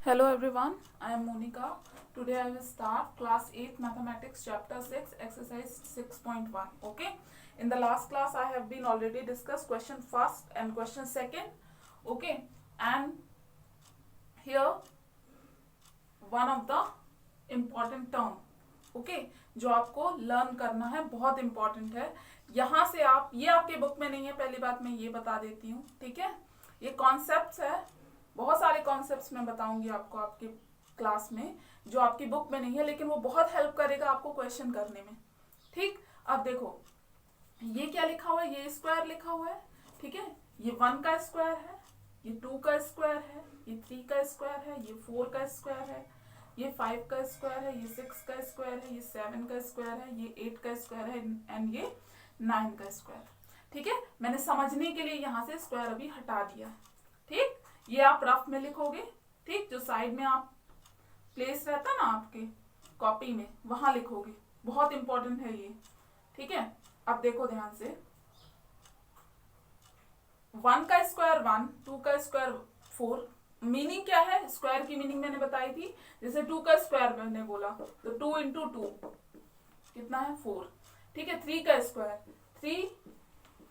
Hello everyone, I am Monica. Today I will start class 8 mathematics chapter 6 exercise 6.1. Okay, in the last class I have been already discussed question first and question second. Okay, and here one of the important term. Okay जो आपको learn करना है, बहुत important है. यहाँ से आप, ये आपके बुक में नहीं है, पहली बात मैं ये बता देती हूँ. ठीक है, ये कॉन्सेप्ट्स है, बहुत सारे कॉन्सेप्ट्स मैं बताऊंगी आपको आपकी क्लास में जो आपकी बुक में नहीं है, लेकिन वो बहुत हेल्प करेगा आपको क्वेश्चन करने में. ठीक, अब देखो ये क्या लिखा हुआ है, ये स्क्वायर लिखा हुआ है. ठीक है, ये 1 का स्क्वायर है, ये 2 का स्क्वायर है, ये 3 का स्क्वायर है, ये 4 का स्क्वायर है, ये 5 का स्क्वायर है, ये 6 का स्क्वायर है, ये 7 का स्क्वायर है, ये 8 का स्क्वायर है एंड ये 9 का स्क्वायर. ठीक है, मैंने समझने के लिए यहाँ से स्क्वायर अभी हटा दिया. ठीक, ये आप रफ में लिखोगे. ठीक, जो साइड में आप प्लेस रहता है ना आपके कॉपी में, वहां लिखोगे. बहुत इंपॉर्टेंट है ये. ठीक है, अब देखो ध्यान से. 1 का स्क्वायर 1, 2 का स्क्वायर 4. मीनिंग क्या है, स्क्वायर की मीनिंग मैंने बताई थी. जैसे 2 का स्क्वायर मैंने बोला तो 2 इंटू 2 कितना है 4. ठीक है, 3 का स्क्वायर 3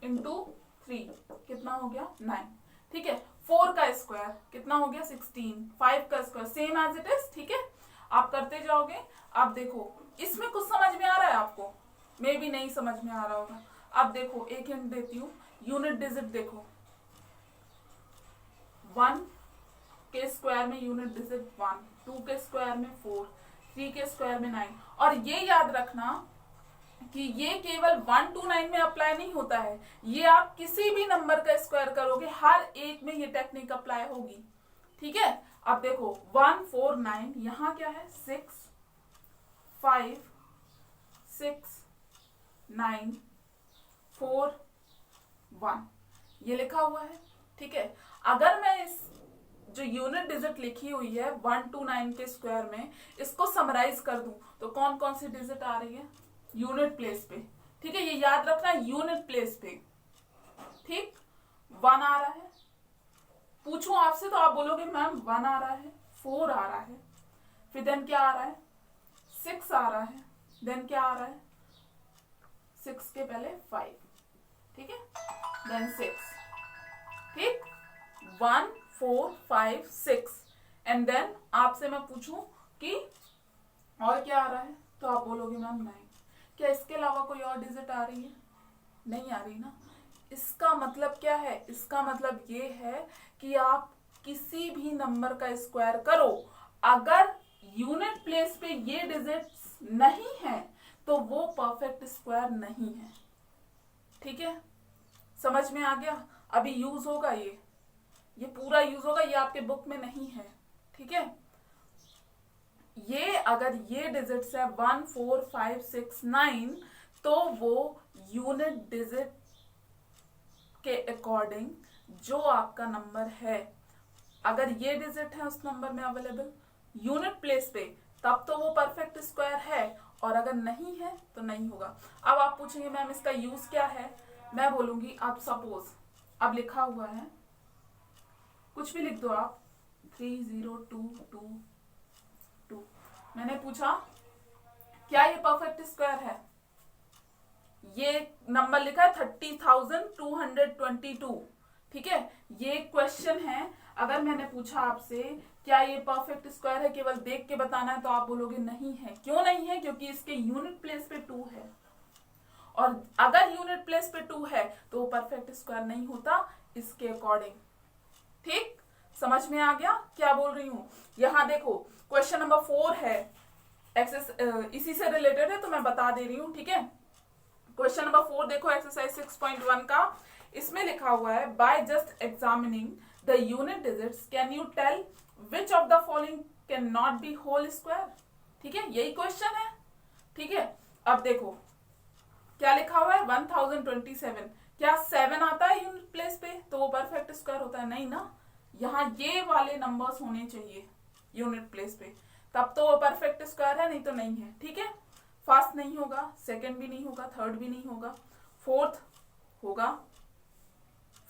इंटू 3 कितना हो गया 9. ठीक है, 4 का स्क्वायर कितना हो गया 16. 5 का square same as it is. ठीक है, आप करते जाओगे. अब देखो इसमें कुछ समझ में आ रहा है आपको, मे भी नहीं समझ में आ रहा होगा. अब देखो एक हिंट देती हूँ, यूनिट डिजिट देखो. 1 के स्क्वायर में यूनिट डिजिट 1, 2 के स्क्वायर में 4, 3 के स्क्वायर में 9. और ये याद रखना कि ये केवल 1 to 9 में अप्लाई नहीं होता है, ये आप किसी भी नंबर का स्क्वायर करोगे हर एक में ये टेक्निक अप्लाई होगी. ठीक है, अब देखो 1 4 9, यहाँ क्या है 6 5 6 9 4 1 ये लिखा हुआ है. ठीक है, अगर मैं इस जो यूनिट डिजिट लिखी हुई है 1 to 9 के स्क्वायर में, इसको समराइज कर दूं तो कौन कौन सी डिजिट आ रही है यूनिट प्लेस पे. ठीक है, ये याद रखना यूनिट प्लेस पे. ठीक, 1 आ रहा है, पूछूं आपसे तो आप बोलोगे मैम 1 आ रहा है, 4 आ रहा है, फिर देन क्या आ रहा है 6 आ रहा है, देन क्या आ रहा है 6 के पहले 5. ठीक है, देन 6. ठीक, 1 4 5 6 एंड देन आपसे मैं पूछूं कि और क्या आ रहा है तो आप बोलोगे मैम 9. क्या इसके अलावा कोई और डिजिट आ रही है, नहीं आ रही ना. इसका मतलब क्या है, इसका मतलब ये है कि आप किसी भी नंबर का स्क्वायर करो, अगर यूनिट प्लेस पे ये डिजिट्स नहीं है तो वो परफेक्ट स्क्वायर नहीं है. ठीक है, समझ में आ गया. अभी यूज होगा ये पूरा यूज होगा, ये आपके बुक में नहीं है. ठीक है, ये अगर ये डिजिट्स है 1 4 5 6 9 तो वो यूनिट डिजिट के अकॉर्डिंग जो आपका नंबर है, अगर ये डिजिट है उस नंबर में अवेलेबल यूनिट प्लेस पे, तब तो वो परफेक्ट स्क्वायर है, और अगर नहीं है तो नहीं होगा. अब आप पूछेंगे मैम इसका यूज क्या है, मैं बोलूंगी आप सपोज अब लिखा हुआ है, कुछ भी लिख दो आप 3 0 2 2 2. मैंने पूछा क्या ये परफेक्ट स्क्वायर है, ये नंबर लिखा है 30,222. ठीक है, ये क्वेश्चन है. अगर मैंने पूछा आपसे क्या ये परफेक्ट स्क्वायर है, केवल देख के बताना है, तो आप बोलोगे नहीं है. क्यों नहीं है, क्योंकि इसके यूनिट प्लेस पे 2 है, और अगर यूनिट प्लेस पे 2 है तो वो परफेक्ट स्क्वायर नहीं होता इसके अकॉर्डिंग. ठीक, समझ में आ गया क्या बोल रही हूं. यहां देखो क्वेश्चन नंबर 4 है, इसी से रिलेटेड है तो मैं बता दे रही हूं. ठीक है, क्वेश्चन नंबर 4 देखो, एक्सरसाइज 6.1 का. इसमें लिखा हुआ है by just examining the unit digits can you tell which of the following cannot be whole square. ठीक है, यही क्वेश्चन है. ठीक है, अब देखो क्या लिखा हुआ है 1027. क्या 7 आता है यूनिट प्लेस पे तो वो परफेक्ट स्क्वायर होता है, नहीं ना. यहाँ ये वाले नंबर्स होने चाहिए यूनिट प्लेस पे, तब तो वो परफेक्ट स्क्वायर है, नहीं तो नहीं है. ठीक है, फर्स्ट नहीं होगा, सेकंड भी नहीं होगा, थर्ड भी नहीं होगा, फोर्थ होगा,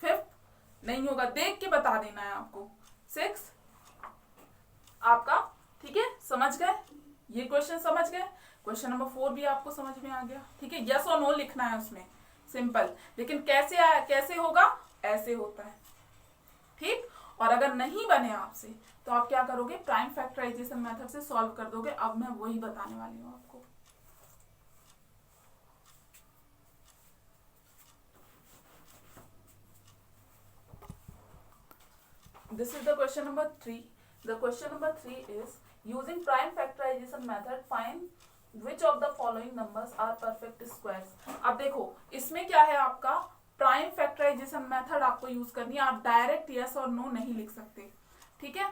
फिफ्थ नहीं होगा. देख के बता देना है आपको. 6. समझ गए? ये क्वेश्चन समझ गए? क्वेश्चन नंबर 4 भी आपको समझ में आ गया, ठीक है। यस और नो लिखना है उसमें, सिंपल। लेकिन कैसे होगा? ऐसे होता है, ठीक। और अगर नहीं बने आपसे तो आप क्या करोगे? प्राइम फैक्टराइजेशन मेथड से सॉल्व कर दोगे। अब मैं वही बताने वाली हूँ आपको। This is the question number 3. The question number 3 is using prime factorization method find which of the following numbers are perfect squares. अब देखो इसमें क्या है, आपका प्राइम फैक्टराइजेशन मेथड आपको यूज करनी है। आप डायरेक्ट यस और नो नहीं लिख सकते, ठीक है।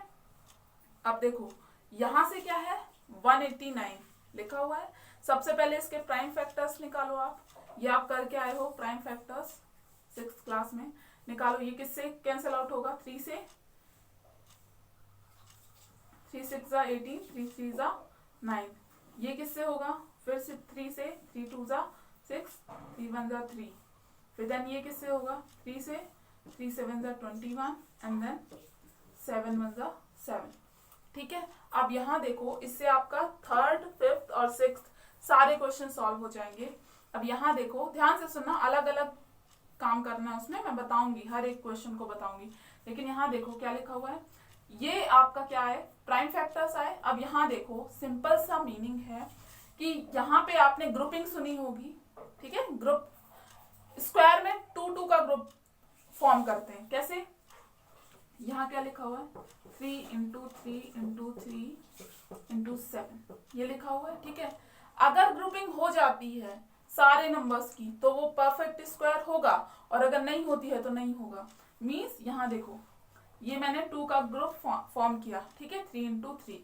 अब देखो यहां से क्या है, 189 लिखा हुआ है। सबसे पहले इसके प्राइम फैक्टर्स निकालो आप। ये आप करके आए हो प्राइम फैक्टर्स 6th क्लास में। निकालो, ये किससे कैंसिल आउट होगा? 3 से। 3 6 जा 18, 3 3 जा 9। ये किससे होगा? फिर से 3 से, 3 2 जा 6, 3 1 जा 3। फिर देन ये किससे होगा? 3 से, 3 7 जा 21 एंड देन 7 1 जा 7, ठीक है। अब यहाँ देखो, इससे आपका 3rd 5th और 6th सारे क्वेश्चन सॉल्व हो जाएंगे। अब यहाँ देखो, ध्यान से सुनना, अलग अलग काम करना है उसमें, मैं बताऊंगी, हर एक क्वेश्चन को बताऊंगी। लेकिन यहाँ देखो क्या लिखा हुआ है, ये आपका क्या है? प्राइम फैक्टर्स आए। अब यहाँ देखो सिंपल सा मीनिंग है कि यहाँ पे आपने ग्रुपिंग सुनी होगी, ठीक है। ग्रुप स्क्वायर में 2 2 का ग्रुप फॉर्म करते हैं। कैसे? यहाँ क्या लिखा हुआ है? 3 × 3 × 3 × 7 ये लिखा हुआ है, ठीक है। अगर ग्रुपिंग हो जाती है सारे नंबर्स की तो वो परफेक्ट स्क्वायर होगा, और अगर नहीं होती है तो नहीं होगा। मीन्स यहाँ देखो, ये मैंने 2 का ग्रुप फॉर्म किया, ठीक है, 3 × 3,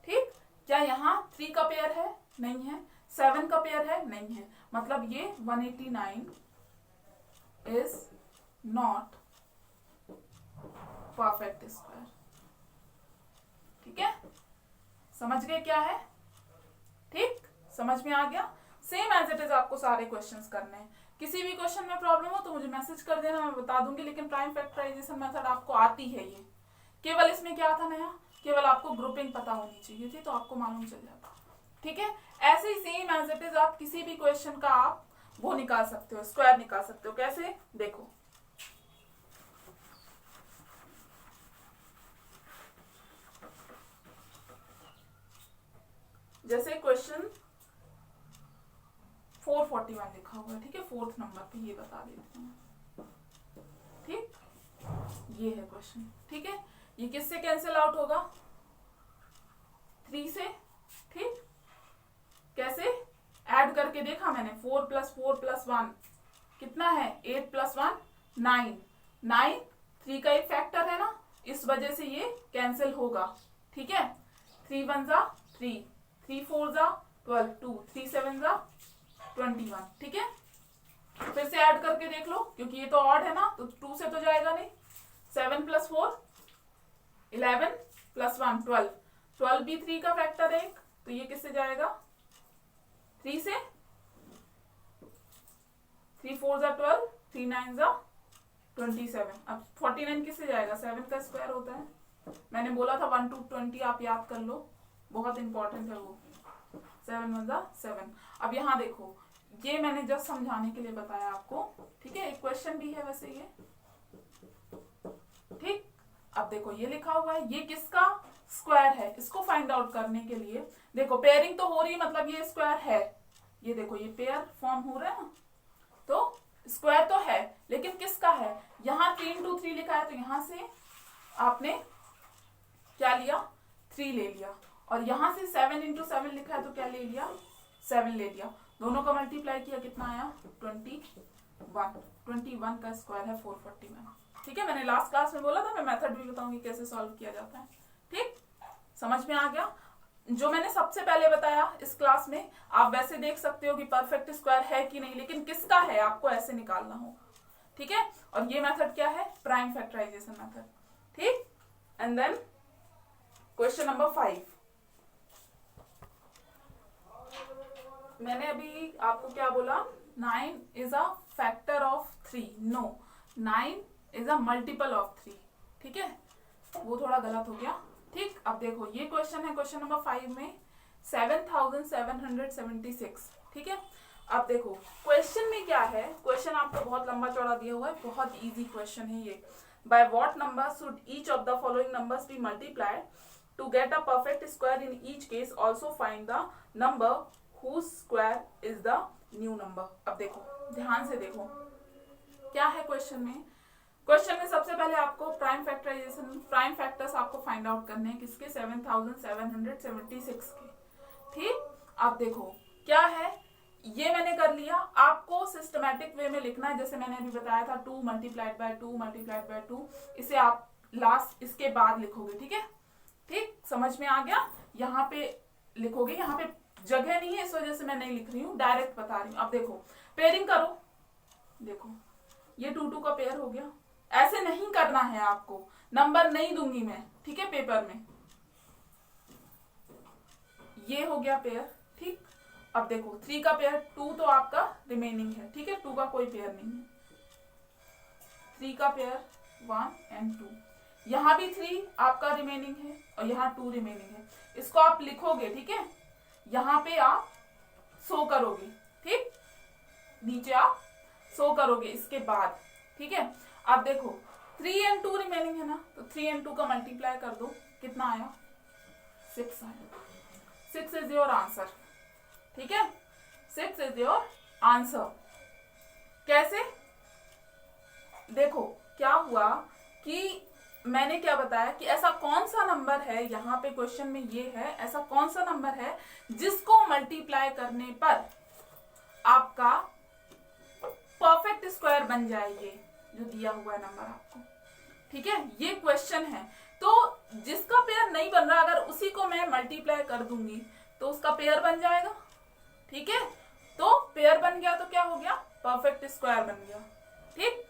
ठीक। क्या यहाँ 3 का पेयर है? नहीं है। 7 का पेयर है? नहीं है। मतलब ये 189 इज नॉट परफेक्ट स्क्वायर, ठीक है। समझ गए क्या है? ठीक, समझ में आ गया। सेम एज इट इज आपको सारे क्वेश्चंस करने हैं। किसी भी क्वेश्चन में प्रॉब्लम हो तो मुझे मैसेज कर देना, मैं बता दूंगी। लेकिन प्राइम फैक्टराइजेशन मेथड आपको आती है। ये केवल इसमें क्या था नया, केवल आपको ग्रुपिंग पता होनी चाहिए थी, तो आपको मालूम चल जाता, ठीक है। ऐसे ही सेम एज इट इज आप किसी भी क्वेश्चन का आप वो निकाल सकते हो, स्क्वायर निकाल सकते हो। कैसे? देखो, जैसे क्वेश्चन 441 लिखा हुआ है, ठीक है, 4th नंबर पे, ये बता देते हैं, ठीक। ये है क्वेश्चन, ठीक है। ये किससे कैंसिल आउट होगा? 3 से, ठीक। कैसे? ऐड करके देखा मैंने, 4 + 4 + 1 कितना है? 8 + 1 9। 9 3 का एक फैक्टर है ना, इस वजह से ये कैंसिल होगा, ठीक है। 3 1 जा 3, 3 4 जा 12, 2 3 7 जा 21, ठीक है। फिर से ऐड करके देख लो, क्योंकि ये तो ऑड है ना, तो 2 से तो जाएगा नहीं। 7 + 4 11 + 1 12, 12 भी 3 का फैक्टर है एक, तो ये किससे जाएगा? 3 से। 3 4 जा 12, 3 9 जा 27। अब 49 किससे जाएगा? 7 का स्क्वायर होता है। मैंने बोला था 1 to 20 आप याद कर लो, बहुत इंपॉर्टेंट है वो। 7 1 जा 7। अब यहाँ देखो, ये मैंने जस्ट समझाने के लिए बताया आपको, ठीक है। एक क्वेश्चन भी है वैसे ये, ठीक। अब देखो ये लिखा हुआ है, ये किसका स्क्वायर है? इसको फाइंड आउट करने के लिए देखो, पेयरिंग तो हो रही है, मतलब ये स्क्वायर है। ये देखो, ये पेयर फॉर्म हो रहा है ना, तो स्क्वायर तो है, लेकिन किसका है? यहाँ 3 to 3 लिखा है, तो यहाँ से आपने क्या लिया? 3 ले लिया। और यहाँ से 7 × 7 लिखा है, तो क्या ले लिया? 7 ले लिया। दोनों का मल्टीप्लाई किया, कितना आया? 21। 21 का स्क्वायर है 441, ठीक है। मैंने लास्ट क्लास में बोला था, मैं मेथड भी बताऊंगी कैसे सॉल्व किया जाता है, ठीक। समझ में आ गया? जो मैंने सबसे पहले बताया इस क्लास में, आप वैसे देख सकते हो कि परफेक्ट स्क्वायर है कि नहीं, लेकिन किसका है आपको ऐसे निकालना होगा, ठीक है। और ये मेथड क्या है? प्राइम फैक्टराइजेशन मेथड, ठीक। एंड देन क्वेश्चन नंबर 5, मैंने अभी आपको क्या बोला? 9 is a factor of 3। No, 9 is a multiple of 3, ठीक है। वो थोड़ा गलत हो गया। ठीक, अब देखो ये क्वेश्चन है क्वेश्चन नंबर 5 में 7776। ठीक है, अब देखो क्वेश्चन में क्या है, क्वेश्चन आपको बहुत लंबा चौड़ा दिया हुआ है, बहुत इजी क्वेश्चन है ये। By what number should each of the following numbers be multiplied to get a perfect square in each case, also find the number whose square is the new number. अब देखो ध्यान से देखो क्या है question में। क्वेश्चन में सबसे पहले आपको प्राइम फैक्टराइजेशन, प्राइम फैक्टर्स आपको फाइंड आउट करने हैं किसके, 7776 के। ठीक, अब देखो क्या है, ये मैंने कर लिया। आपको सिस्टमैटिक वे में लिखना है, जैसे मैंने अभी बताया था 2 मल्टीप्लाइड बाय 2 मल्टीप्लाइड बाय 2, इसे आप लास्ट इसके बाद लिखोगे। ठीक है, ठीक, समझ में आ गया। यहाँ पे लिखोगे, यहाँ पे जगह नहीं है इस वजह से मैं नहीं लिख रही हूँ, डायरेक्ट बता रही हूँ। अब देखो पेयरिंग करो, देखो ये 2 का पेयर हो गया। ऐसे नहीं करना है आपको, नंबर नहीं दूंगी मैं, ठीक है, पेपर में। ये हो गया पेयर। ठीक, अब देखो 3 का पेयर, 2 तो आपका रिमेनिंग है। ठीक है, 2 का कोई पेयर नहीं है। 3 का पेयर 1 एंड 2, यहाँ भी 3 आपका रिमेनिंग है और यहाँ 2 रिमेनिंग है। इसको आप लिखोगे, ठीक है, यहाँ पे आप सो करोगे। ठीक, नीचे आप सो करोगे इसके बाद। ठीक है, अब देखो 3 एंड 2 रिमेनिंग है ना, तो 3 एंड 2 का मल्टीप्लाई कर दो, कितना आया, 6 आया। 6 इज योर आंसर। ठीक है, 6 इज योर आंसर। कैसे, देखो क्या हुआ कि मैंने क्या बताया कि ऐसा कौन सा नंबर है, यहाँ पे क्वेश्चन में ये है, ऐसा कौन सा नंबर है जिसको मल्टीप्लाई करने पर आपका परफेक्ट स्क्वायर बन जाए, ये जो दिया हुआ है नंबर आपको। ठीक है, ये क्वेश्चन है। तो जिसका पेयर नहीं बन रहा, अगर उसी को मैं मल्टीप्लाई कर दूंगी तो उसका पेयर बन जाएगा। ठीक है, तो पेयर बन गया तो क्या हो गया, परफेक्ट स्क्वायर बन गया। ठीक,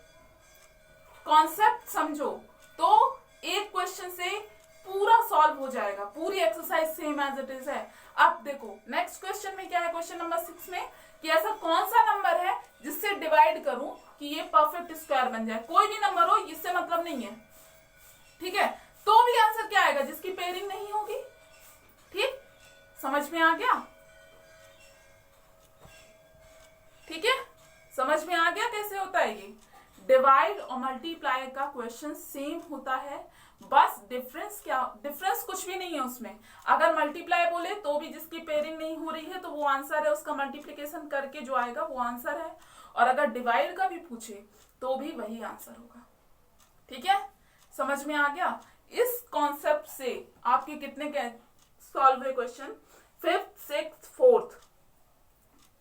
कॉन्सेप्ट समझो तो एक क्वेश्चन से पूरा सॉल्व हो जाएगा, पूरी exercise same as it is है। अब देखो नेक्स्ट क्वेश्चन में क्या है, क्वेश्चन नंबर 6 में, कि ऐसा कौन सा नंबर है जिससे डिवाइड करूं कि ये परफेक्ट स्क्वायर बन जाए। कोई भी नंबर हो, इससे मतलब नहीं है। ठीक है, तो भी आंसर क्या आएगा, जिसकी पेयरिंग नहीं होगी। ठीक, समझ में आ गया। ठीक है, समझ में आ गया कैसे होता है ये। डिवाइड और मल्टीप्लाई का क्वेश्चन सेम होता है, बस डिफरेंस क्या, डिफरेंस कुछ भी नहीं है उसमें। अगर मल्टीप्लाई बोले तो भी जिसकी पेयरिंग नहीं हो रही है तो वो आंसर है, उसका मल्टीप्लिकेशन करके जो आएगा वो आंसर है। और अगर डिवाइड का भी पूछे तो भी वही आंसर होगा। ठीक है, समझ में आ गया। इस कॉन्सेप्ट से आपके कितने सॉल्व हुए question, 5th 6th 4th,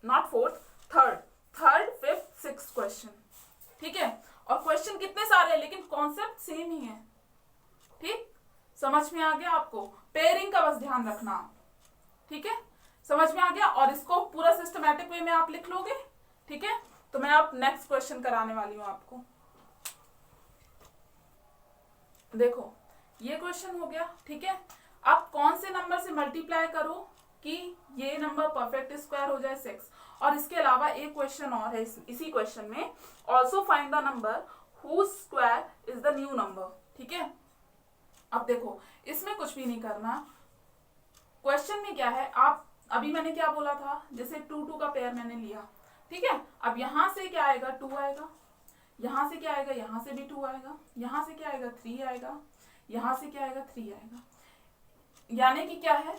not 4th, third, 5th 6th question. ठीक है, और क्वेश्चन कितने सारे हैं लेकिन कॉन्सेप्ट सेम ही है। ठीक, समझ में आ गया आपको। पेयरिंग का बस ध्यान रखना। ठीक है, समझ में आ गया, और इसको पूरा सिस्टमैटिक वे में आप लिख लोगे। ठीक है, तो मैं अब नेक्स्ट क्वेश्चन कराने वाली हूं आपको। देखो ये क्वेश्चन हो गया। ठीक है, अब कौन से नंबर से मल्टीप्लाई करो कि ये नंबर परफेक्ट स्क्वायर हो जाए, 6। और इसके अलावा एक क्वेश्चन और है इसी क्वेश्चन में, also find the number whose square is the new number. ठीक है, अब देखो इसमें कुछ भी नहीं करना। क्वेश्चन में क्या है, आप अभी मैंने क्या बोला था, जैसे 2 का पेयर मैंने लिया। ठीक है, अब यहां से क्या आएगा, 2 आएगा, यहां से क्या आएगा, यहां से भी 2 आएगा, यहां से क्या आएगा, 3 आएगा, यहां से क्या आएगा, 3 आएगा। यानी कि क्या है,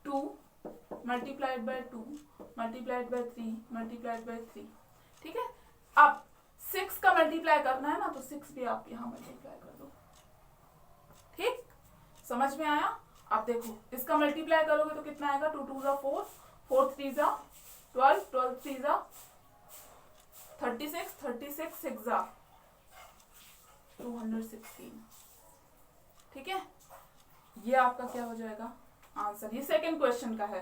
2 multiplied by 2 multiplied by 3 multiplied by 3। ठीक है, अब 6 का मल्टीप्लाई करना है ना, तो 6 भी आप यहां मल्टीप्लाई कर दो। ठीक, समझ में आया। अब देखो इसका मल्टीप्लाई करोगे तो कितना आएगा, 2 2 4, 4 3 12, 12 3 36, 36 6 216। ठीक है, ये आपका क्या हो जाएगा, आंसर। ये सेकंड क्वेश्चन का है।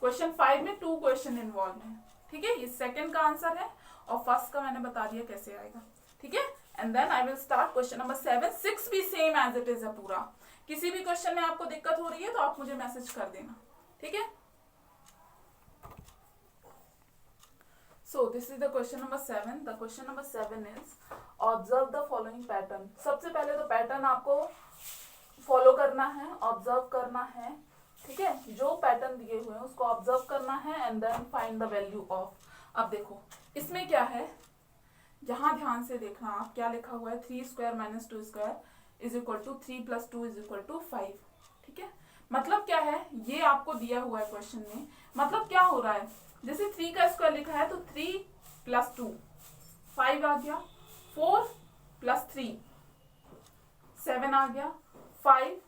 क्वेश्चन 5 में 2 क्वेश्चन इन्वॉल्व है। ठीक है, ये सेकंड का आंसर है और फर्स्ट का मैंने बता दिया कैसे आएगा। ठीक है, and then I will start question number 7। 6 भी सेम एज इट इज है पूरा। किसी भी क्वेश्चन में आपको दिक्कत हो रही है तो आप मुझे मैसेज कर देना। ठीक है, so this is the question number 7. The question number 7 is observe the following pattern. सबसे पहले तो पैटर्न आपको फॉलो करना है, ऑब्जर्व करना है, ठीक है, जो पैटर्न दिए हुए हैं उसको ऑब्जर्व करना है and then find the value of. अब देखो इसमें क्या है, यहाँ ध्यान से देखना आप, क्या लिखा हुआ है, 3 square minus 2 square is equal to 3 plus 2 is equal to 5, ठीक है। मतलब क्या है, ये आपको दिया हुआ है क्वेश्चन में, मतलब क्या हो रहा है, जैसे 3 का स्क्वायर लिखा है तो 3 प्लस 2 5 आ गया, 4 प्लस 3 7 आ गया, 5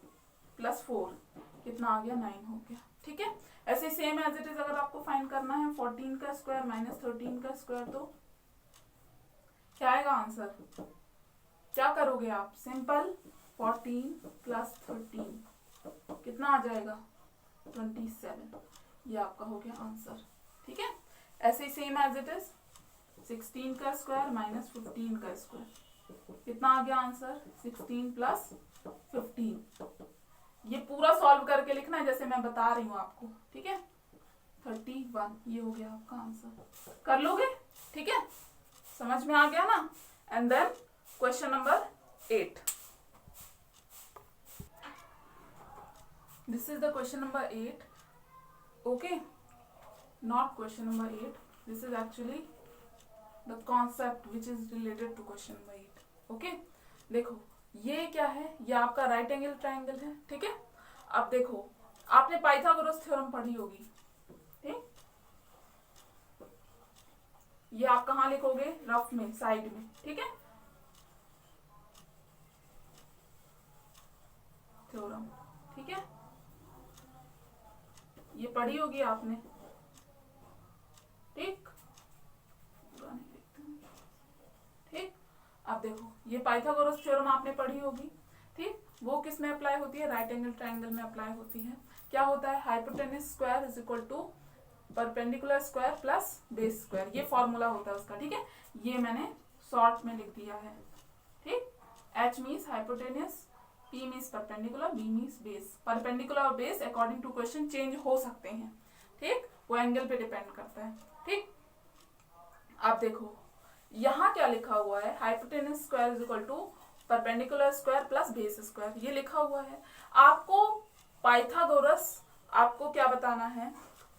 प्लस 4 कितना आ गया, 9 हो गया, ठीक है। ऐसे सेम एज इट इज अगर आपको फाइंड करना है 14 का स्क्वायर माइनस 13 का स्क्वायर, तो क्या आएगा आंसर, क्या करोगे आप, सिंपल 14 प्लस 13 कितना आ जाएगा, 27, ये आपका हो गया आंसर, ठीक है। ऐसे ही सेम एज इट इज 16 का स्क्वायर माइनस 15 का स्क्वायर कितना आ गया आंसर, 16 प्लस 15, ये पूरा सॉल्व करके लिखना है जैसे मैं बता रही हूँ आपको, ठीक है, 31, ये हो गया आपका आंसर, कर लोगे, ठीक है, समझ में आ गया ना। And then question number 8, this is the question number 8, okay, not question number 8, this is actually the concept which is related to question number 8, okay. देखो ये क्या है, ये आपका राइट एंगल ट्राइंगल है, ठीक है। अब देखो आपने पाइथागोरस थ्योरम पढ़ी होगी, ठीक, ये आप कहाँ लिखोगे, रफ में, साइड में, ठीक है, थ्योरम, ठीक है, ये पढ़ी होगी आपने, ठीक, ठीक। अब देखो ये पाइथागोरस थ्योरम आपने पढ़ी होगी, ठीक, वो किस में अप्लाई होती है, राइट एंगल ट्राइंगल में अप्लाई होती है। क्या होता है, hypotenuse square is equal to perpendicular square plus base square, ये फॉर्मूला होता है उसका, ठीक है, ये मैंने शॉर्ट में लिख दिया है, ठीक। H means hypotenuse, P means perpendicular, B means base, perpendicular और base according to question change हो सकते हैं, ठीक, वो एंगल पे डिपेंड करता है, ठीक। अब देखो यहाँ क्या लिखा हुआ है, hypotenuse square is equal to perpendicular square plus base square, ये लिखा हुआ है। आपको पाइथागोरस, आपको क्या बताना है,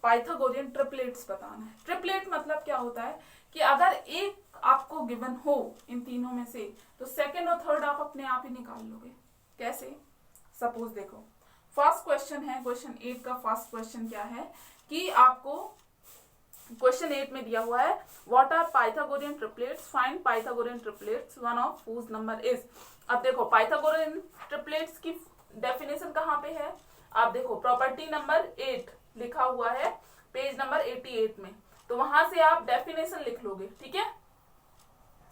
पाइथागोरियन ट्रिपलेट्स बताना है। ट्रिपलेट मतलब क्या होता है कि अगर एक आपको गिवन हो इन तीनों में से, तो सेकंड और थर्ड आप अपने आप ही निकाल लोगे। कैसे, सपोज देखो फर्स्ट क्वेश्चन है, क्वेश्चन 8 का फर्स्ट क्वेश्चन क्या है कि आपको क्वेश्चन 8 में दिया हुआ है what are Pythagorean triplets, find Pythagorean triplets one of whose number is. अब देखो पाइथागोरियन ट्रिपलेट्स की डेफिनेशन कहाँ पे है, आप देखो प्रॉपर्टी नंबर 8 लिखा हुआ है पेज नंबर 88 में, तो वहां से आप डेफिनेशन लिख लोगे, ठीक है,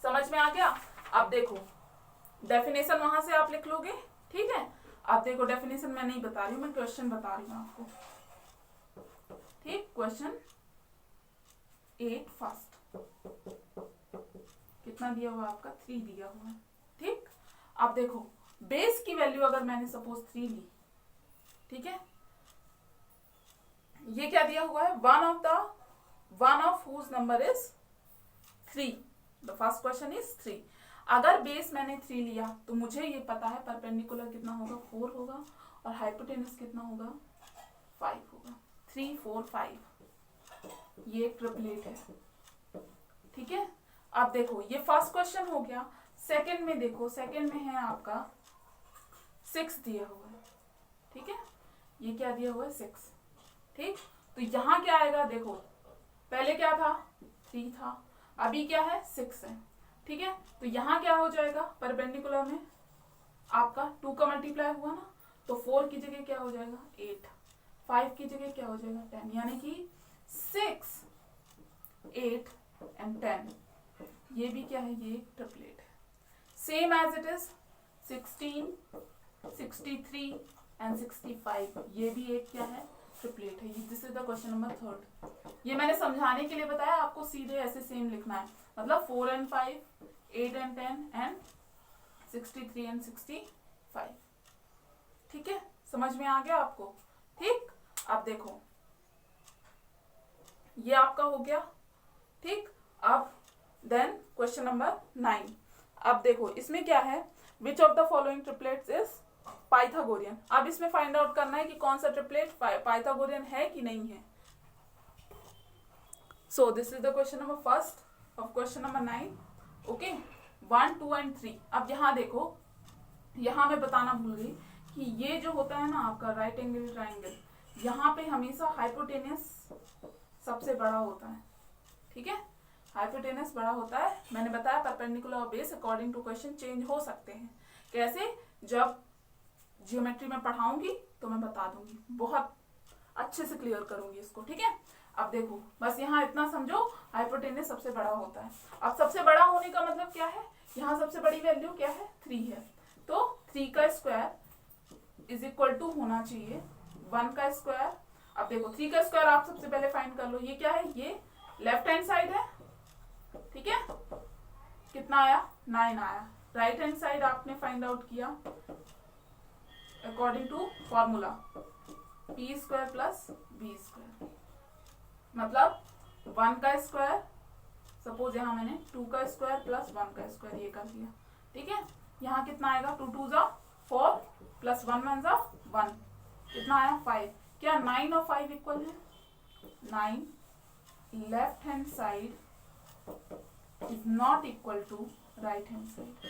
समझ में आ गया। अब देखो डेफिनेशन वहां से आप लिख लोगे, ठीक है। अब देखो डेफिनेशन मैं नहीं बता रही हूँ, मैं क्वेश्चन बता रही हूँ आपको, ठीक। क्वेश्चन 8 फर्स्ट कितना दिया हुआ आपका, 3 दिया हुआ है, ठीक। अब देखो बेस की वैल्यू अगर मैंने सपोज 3 ली, ठीक है, ये क्या दिया हुआ है, one of whose number is 3, the first question is 3। अगर बेस मैंने 3 लिया तो मुझे ये पता है परपेंडिकुलर कितना होगा, 4 होगा, और हाइपोटेनस कितना होगा, 5 होगा, 3 4 5, ये एक ट्रिपलेट है, ठीक है। अब देखो ये फर्स्ट क्वेश्चन हो गया। सेकंड में देखो, सेकंड में है आपका 6 दिया हुआ है, ठीक है, ये क्या दिया हुआ है 6, ठीक। तो यहाँ क्या आएगा, देखो पहले क्या था 3 था, अभी क्या है 6 है, ठीक है। तो यहाँ क्या हो जाएगा, परपेंडिकुलर में आपका 2 का मल्टीप्लाई हुआ ना, तो 4 की जगह क्या हो जाएगा 8, 5 की जगह क्या हो जाएगा 10, यानी कि 6 8 एंड 10, ये भी क्या है, ये ट्रिपलेट है, same as it is 16 63 and 65, ये भी एक क्या है, ट्रिपलेट है। This is the question number 3। ये मैंने समझाने के लिए बताया, आपको सीधे ऐसे सेम लिखना है, मतलब 4 एंड 5 8 एंड 10 एंड 63 एंड 65, ठीक है, समझ में आ गया आपको, ठीक। अब देखो ये आपका हो गया, ठीक। अब देन क्वेश्चन नंबर 9, अब देखो इसमें क्या है, विच of the following triplets is Pythagorean. अब इसमें फाइंड आउट करना है कि कौन सा ट्रिपलेट पाइथागोरियन है कि नहीं है। So this is the question number first of question number 9। Okay, 1, 2 and 3। अब यहाँ देखो, यहाँ मैं बताना भूल गई कि ये जो होता है ना आपका राइट एंगल ट्राइंगल, यहाँ पे हमेशा हाइपोटेनस सबसे बड़ा होता है। ठीक है, हाइपोटेनस बड़ा होता है। मैंने बताया परपेंडिकुलर और base according to question change हो सकते हैं। कैसे? जब ज्योमेट्री में पढ़ाऊंगी तो मैं बता दूंगी, बहुत अच्छे से क्लियर करूंगी इसको। ठीक है, अब देखो बस यहाँ इतना समझो, हाइपोटेनस सबसे बड़ा होता है। अब सबसे बड़ा होने का मतलब क्या है? यहाँ सबसे बड़ी वैल्यू क्या है? 3 है। तो 3 का स्क्वायर इज इक्वल टू होना चाहिए 1 का स्क्वायर। अब देखो 3 का स्क्वायर आप सबसे पहले फाइंड कर लो। ये क्या है? ये लेफ्ट हैंड साइड है। ठीक है, कितना आया? 9 आया। राइट हैंड साइड आपने फाइंड आउट किया according to formula p square plus b square, मतलब 1 का स्क्वायर, सपोज यहाँ मैंने 2 का स्क्वायर प्लस 1 का स्क्वायर ये कर दिया। ठीक है, यहाँ कितना आएगा? 2 2 जा 4 प्लस 1 1 जा 1, कितना आया? 5। क्या 9 और 5 इक्वल है? 9 left hand side is not equal to right hand side,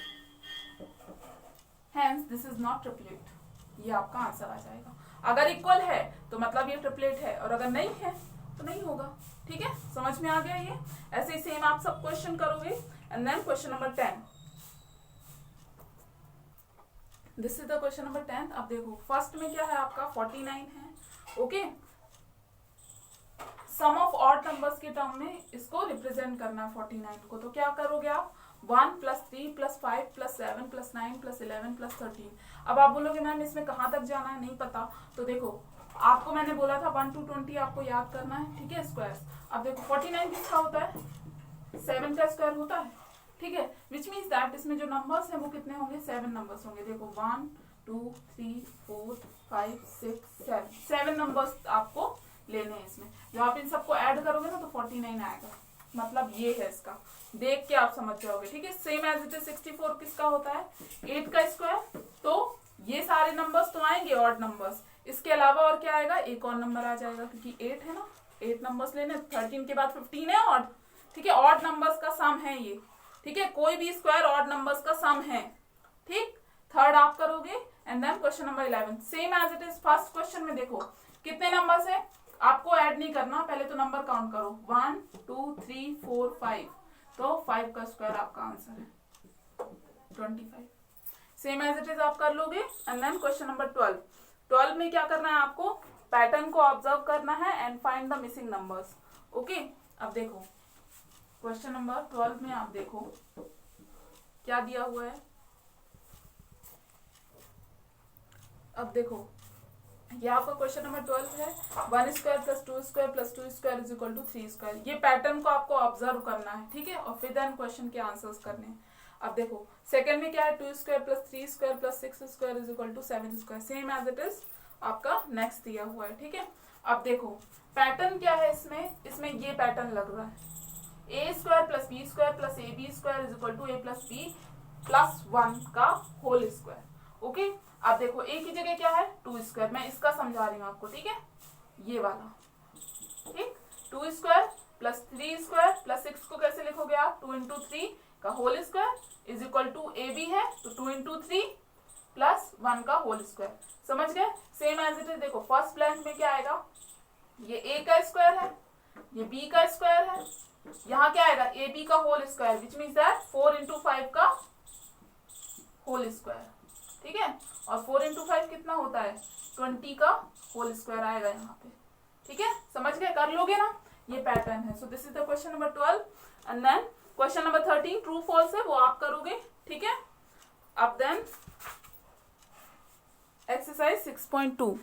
hence this is not triplet। ये आपका आंसर आ जाएगा। अगर इक्वल है तो मतलब ये ट्रिपलेट है, और अगर नहीं है तो नहीं होगा। ठीक है, समझ में आ गया ये? ऐसे ही सेम आप सब क्वेश्चन करोगे। And then question number 10, this is the question number 10। अब देखो फर्स्ट में क्या है आपका? 49 है। Okay, sum of odd numbers के टर्म में इसको रिप्रेजेंट करना है 49 को। तो क्या करोगे आप? 1 plus 3 plus 5 plus 7 plus 9 plus 11 plus 13। अब आप बोलोगे मैम इसमें कहाँ तक जाना है, नहीं पता। तो देखो आपको मैंने बोला था 1 to 20 आपको याद करना है। ठीक है, स्क्वायर्स। अब देखो 49 किसका होता है? 7 का स्क्वायर होता है। ठीक है, विच मीन्स दैट इसमें जो नंबर्स हैं वो कितने होंगे? 7 नंबर्स होंगे। देखो 1 2 3 4 5 6 7, 7 नंबर्स आपको लेने हैं इसमें। जब आप इन सबको ऐड करोगे ना तो 49 आएगा। मतलब ये है इसका, देख के आप समझ जाओगे। ठीक है, सेम एज इट इज 64 किसका होता है? 8 का स्क्वायर। तो ये सारे नंबर्स तो आएंगे ऑड नंबर्स, इसके अलावा और क्या आएगा? एक और नंबर आ जाएगा, क्योंकि 8 है ना, 8 नंबर्स लेने। 13 के बाद 15 है ऑड। ठीक है, ऑड नंबर्स का सम है ये। ठीक है, कोई भी स्क्वायर ऑड नंबर्स का सम है। ठीक, थर्ड आप करोगे। And then question number 11, same as it is first question में। देखो कितने नंबर्स है, आपको ऐड नहीं करना, पहले तो नंबर काउंट करो। 1 2 3 4 5, तो 5 का स्क्वायर आपका आंसर है 25। सेम एज इट इज आप कर लोगे। एंड देन क्वेश्चन नंबर 12, 12 में क्या करना है आपको? पैटर्न को ऑब्जर्व करना है and find the missing numbers. Okay, अब देखो क्वेश्चन नंबर 12 में आप देखो क्या दिया हुआ है। अब देखो ये आपका क्वेश्चन नंबर 12 है। 1 square plus 2 square plus 2 square is equal to 3 square. ये पैटर्न को आपको ऑब्जर्व करना है। ठीक है, और फिर देन क्वेश्चन के आंसर्स करने हैं। अब देखो सेकंड में क्या है? 2 square plus 3 square plus 6 square is equal to 7 square. Same as it is आपका नेक्स्ट दिया हुआ है। ठीक है, अब देखो पैटर्न क्या है इसमें ये पैटर्न लग रहा है। A square plus b square plus a b square is equal to a plus b plus 1 का होल स्क्वायर। ओके, अब देखो ए की जगह क्या है? 2 स्क्वायर। मैं इसका समझा रही हूँ आपको। ठीक है, ये वाला। ठीक, 2 स्क्वायर प्लस 3 स्क्वायर प्लस 6 को कैसे लिखोगे आप? 2 इंटू 3 का whole square is equal to a b है, तो 2 इंटू 3 प्लस 1 का होल स्क्वायर। समझ गए? Same as it is. देखो फर्स्ट ब्लैंक में क्या आएगा? ये ए का स्क्वायर है, ये बी का स्क्वायर है, यहाँ क्या आएगा? ए बी का whole square, which means that 4 into 5 का होल स्क्वायर। ठीक है, और 4 इंटू 5 कितना होता है? 20 का होल स्क्वायर आएगा यहाँ पे। ठीक है, समझ गए? कर लोगे ना? ये पैटर्न है। So this is the question number 12। And then question number 13 true false है, वो आप करोगे। ठीक है, अब देन एक्सरसाइज 6.2